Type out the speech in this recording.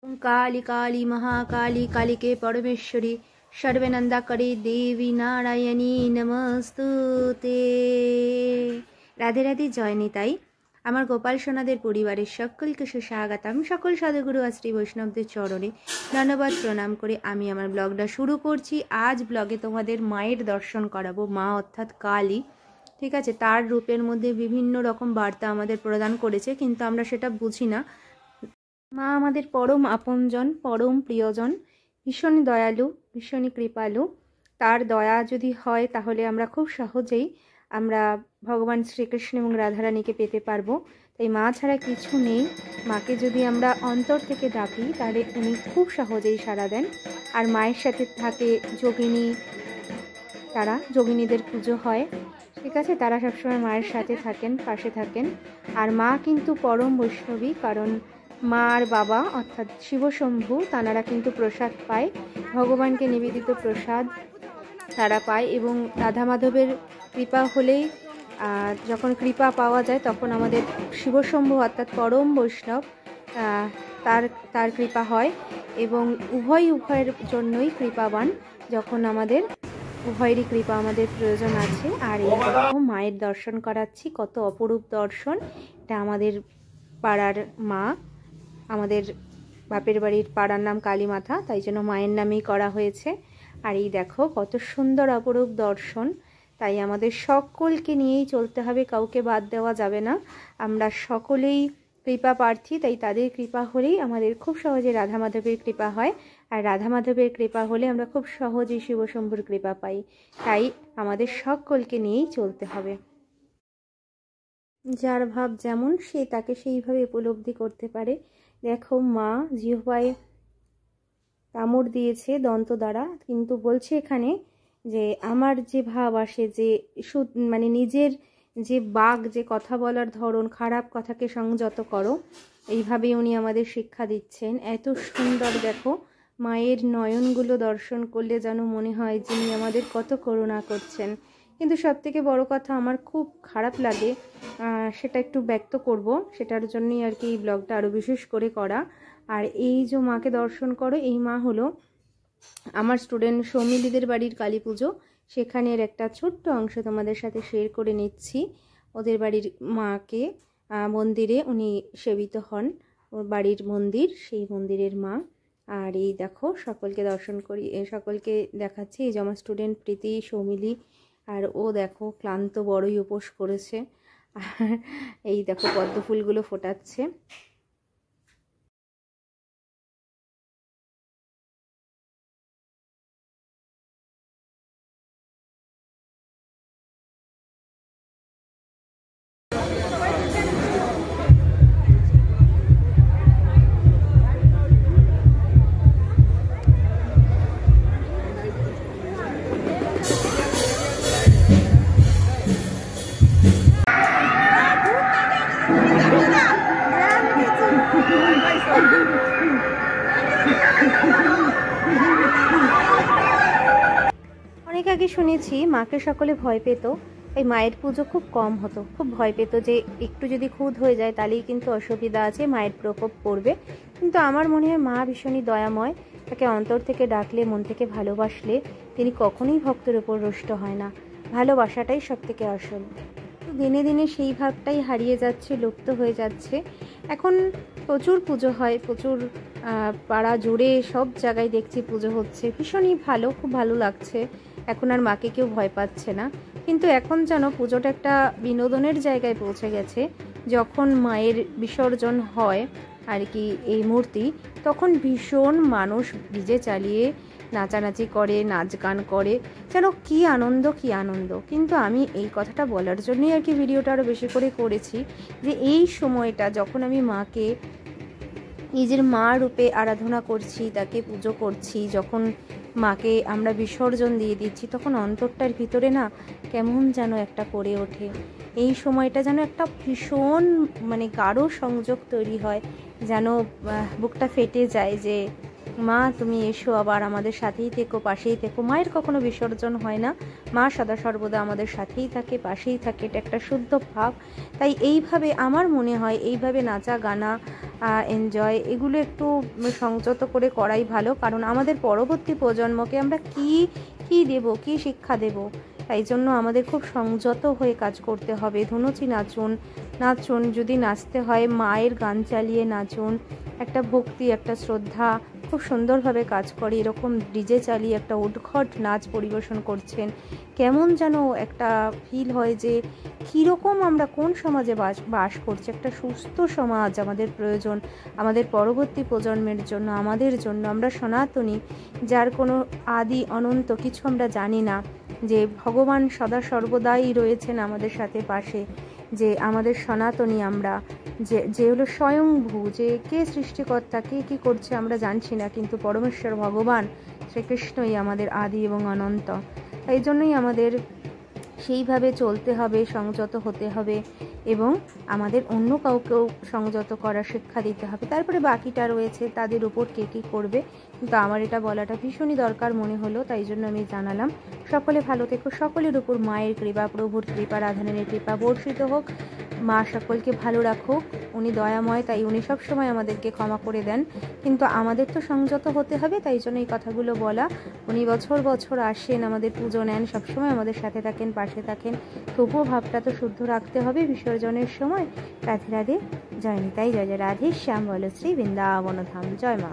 काली काली महाकाली कालिके परमेश्वरी सर्वनंदाकरी देवी नारायणी नमस्तुते। राधे राधे जय निताई। আমার গোপাল সোনাদের পরিবারের সকলকে সুস্বাগতম। সকল সাধুগুরু আর শ্রী বৈষ্ণবদের চরণে ধন্যবাদ প্রণাম করে আমি আমার ব্লগটা শুরু করছি। আজ ব্লগে তোমাদের মায়ের দর্শন করাবো। মা অর্থাৎ কালী, ঠিক আছে, তার রূপের মধ্যে বিভিন্ন রকম বার্তা আমাদের প্রদান করেছে, কিন্তু আমরা সেটা বুঝি না। মা আমাদের পরম আপনজন, পরম প্রিয়জন, ভীষণ দয়ালু, ভীষণই কৃপালু। তার দয়া যদি হয় তাহলে আমরা খুব সহজেই আমরা ভগবান শ্রীকৃষ্ণ এবং রাধারানীকে পেতে পারবো। তাই মা ছাড়া কিছু নেই। মাকে যদি আমরা অন্তর থেকে ডাকি তাহলে উনি খুব সহজেই সাড়া দেন। আর মায়ের সাথে থাকে যোগিনী, তারা যোগিনীদের পুজো হয়, ঠিক আছে, তারা সবসময় মায়ের সাথে থাকেন, পাশে থাকেন। আর মা কিন্তু পরম বৈষ্ণবী, কারণ মা আর বাবা অর্থাৎ শিবশম্ভু তাঁরা কিন্তু প্রসাদ পায়, ভগবানকে নিবেদিত প্রসাদ তারা পায়। এবং রাধা মাধবের কৃপা হলেই, যখন কৃপা পাওয়া যায় তখন আমাদের শিবশম্ভু অর্থাৎ পরম বৈষ্ণব তার কৃপা হয়। এবং উভয়ের জন্যই কৃপাবান, যখন আমাদের উভয়েরই কৃপা আমাদের প্রয়োজন আছে। আর এই দেখো মায়ের দর্শন করাচ্ছি, কত অপরূপ দর্শন। এটা আমাদের পাড়ার মা, আমাদের বাপের বাড়ির পাড়ার নাম কালীমাথা, তাই জন্য মায়ের নামেই করা হয়েছে। আর এই দেখো কত সুন্দর অপরূপ দর্শন। তাই আমাদের সকলকে নিয়েই চলতে হবে, কাউকে বাদ দেওয়া যাবে না। আমরা সকলেই কৃপা প্রার্থী, তাই তাদের কৃপা হলেই আমাদের খুব সহজে রাধা মাধবের কৃপা হয়। আর রাধা মাধবের কৃপা হলে আমরা খুব সহজেই শিবশম্ভুর কৃপা পাই। তাই আমাদের সকলকে নিয়েই চলতে হবে। যার ভাব যেমন সে তাকে সেইভাবে উপলব্ধি করতে পারে। দেখো মা জিহ্বায় কামড় দিয়েছে দন্ত দ্বারা, কিন্তু বলছে এখানে যে আমার যে ভাব আসে, যে মানে নিজের যে বাগ, যে কথা বলার ধরন, খারাপ কথাকে সংযত করো, এইভাবেই উনি আমাদের শিক্ষা দিচ্ছেন। এত সুন্দর দেখো মায়ের নয়নগুলো দর্শন করলে যেন মনে হয় যিনি আমাদের কত করুণা করছেন। কিন্তু সবথেকে বড় কথা আমার খুব খারাপ লাগে, সেটা একটু ব্যক্ত করব, সেটার জন্যই আর কি এই ব্লগটা আরও বিশেষ করে করা। আর এই যে মাকে দর্শন করো, এই মা হলো আমার স্টুডেন্ট সৌমিলিদের বাড়ির কালী পুজো, সেখানের একটা ছোট্ট অংশ তোমাদের সাথে শেয়ার করে নিচ্ছি। ওদের বাড়ির মাকে মন্দিরে উনি সেবিত হন, ওর বাড়ির মন্দির, সেই মন্দিরের মা। আর এই দেখো সকলকে দর্শন করি, সকলকে দেখাচ্ছি। এই যে আমার স্টুডেন্ট প্রীতি, সৌমিলি, আর ও দেখো ক্লান্ত বড়ই উপোস করেছে। আর এই দেখো পদ্ম ফুলগুলো ফোটাচ্ছে। অনেক আগে শুনেছি মাকে সকলে ভয় পেত, এই মায়ের পুজো খুব কম হতো, খুব ভয় পেত যে একটু যদি খুঁত হয়ে যায় তাহলেই কিন্তু অসুবিধা আছে, মায়ের প্রকোপ পড়বে। কিন্তু আমার মনে হয় মা ভীষণই দয়াময়, তাকে অন্তর থেকে ডাকলে, মন থেকে ভালোবাসলে তিনি কখনোই ভক্তের উপর রুষ্ট হয় না। ভালোবাসাটাই সব থেকে আসল। দিনে দিনে সেই ভাবটাই হারিয়ে যাচ্ছে, লুপ্ত হয়ে যাচ্ছে। এখন প্রচুর পুজো হয়, প্রচুর পাড়া জুড়ে সব জায়গায় দেখছি পুজো হচ্ছে, ভীষণই ভালো, খুব ভালো লাগছে। এখন আর মাকে কেউ ভয় পাচ্ছে না। কিন্তু এখন যেন পুজোটা একটা বিনোদনের জায়গায় পৌঁছে গেছে। যখন মায়ের বিসর্জন হয় আর কি এই মূর্তি, তখন ভীষণ মানুষ ডিজে চালিয়ে নাচানাচি করে, নাচ গান করে, যেন কি আনন্দ, কি আনন্দ। কিন্তু আমি এই কথাটা বলার জন্যই আর কি ভিডিওটা আরও বেশি করে করেছি, যে এই সময়টা যখন আমি মাকে নিজের মা রূপে আরাধনা করছি, তাকে পুজো করছি, যখন মাকে আমরা বিসর্জন দিয়ে দিচ্ছি, তখন অন্তরটার ভিতরে না কেমন যেন একটা করে ওঠে। এই সময়টা যেন একটা ভীষণ মানে গাঢ় সংযোগ তৈরি হয়, যেন বুকটা ফেটে যায় যে মা তুমি এসো, আবার আমাদের সাথেই থেকো, পাশেই থেকো। মায়ের কখনো বিসর্জন হয় না, মা সদা সর্বদা আমাদের সাথেই থাকে, পাশেই থাকে, এটা একটা শুদ্ধ ভাব। তাই এইভাবে আমার মনে হয় এইভাবে নাচা গানা এনজয়, এগুলো একটু সংযত করে করাই ভালো। কারণ আমাদের পরবর্তী প্রজন্মকে আমরা কি দেব, কি শিক্ষা দেব, তাই জন্য আমাদের খুব সংযত হয়ে কাজ করতে হবে। ধুনুচি নাচুন, যদি নাচতে হয় মায়ের গান চালিয়ে নাচুন, একটা ভক্তি, একটা শ্রদ্ধা, খুব সুন্দরভাবে কাজ করে। এরকম ডিজে চালিয়ে একটা উদ্ভট নাচ পরিবেশন করছেন, কেমন যেন একটা ফিল হয় যে কীরকম আমরা কোন সমাজে বাস করছি। একটা সুস্থ সমাজ আমাদের প্রয়োজন, আমাদের পরবর্তী প্রজন্মের জন্য, আমাদের জন্য। আমরা সনাতনী, যার কোনো আদি অনন্ত কিছু আমরা জানি না, যে ভগবান সদা সর্বদাই রয়েছেন আমাদের সাথে পাশে, যে আমাদের সনাতনী আমরা, যে হলো স্বয়ংভূ, যে কে সৃষ্টিকর্তা, কে কী করছে আমরা জানছি না, কিন্তু পরমেশ্বর ভগবান শ্রীকৃষ্ণই আমাদের আদি এবং অনন্ত। তাই জন্যই আমাদের সেইভাবে চলতে হবে, সংযত হতে হবে এবং আমাদের অন্য কাউকেও সংযত করার শিক্ষা দিতে হবে। তারপরে বাকিটা রয়েছে তাদের উপর কে কী করবে, কিন্তু আমার এটা বলাটা ভীষণই দরকার মনে হলো, তাই জন্য আমি জানালাম। সকলে ভালো থেকো, সকলের উপর মায়ের কৃপা, প্রভুর কৃপা, রাধারানীর কৃপা বর্ষিত হোক। মা সকলকে ভালো রাখুক, উনি দয়াময়, তাই উনি সবসময় আমাদেরকে ক্ষমা করে দেন, কিন্তু আমাদের তো সংযত হতে হবে। তাই জন্য এই কথাগুলো বলা। উনি বছর বছর আসেন, আমাদের পুজো নেন, সবসময় আমাদের সাথে থাকেন, পাশে থাকেন, তবুও ভাবটা তো শুদ্ধ রাখতে হবে বিসর্জনের সময়। রাধে রাধে, জয় নিতাই, জয় জয় রাধে শ্যাম, বল শ্রী বৃন্দাবন ধাম, জয় মা।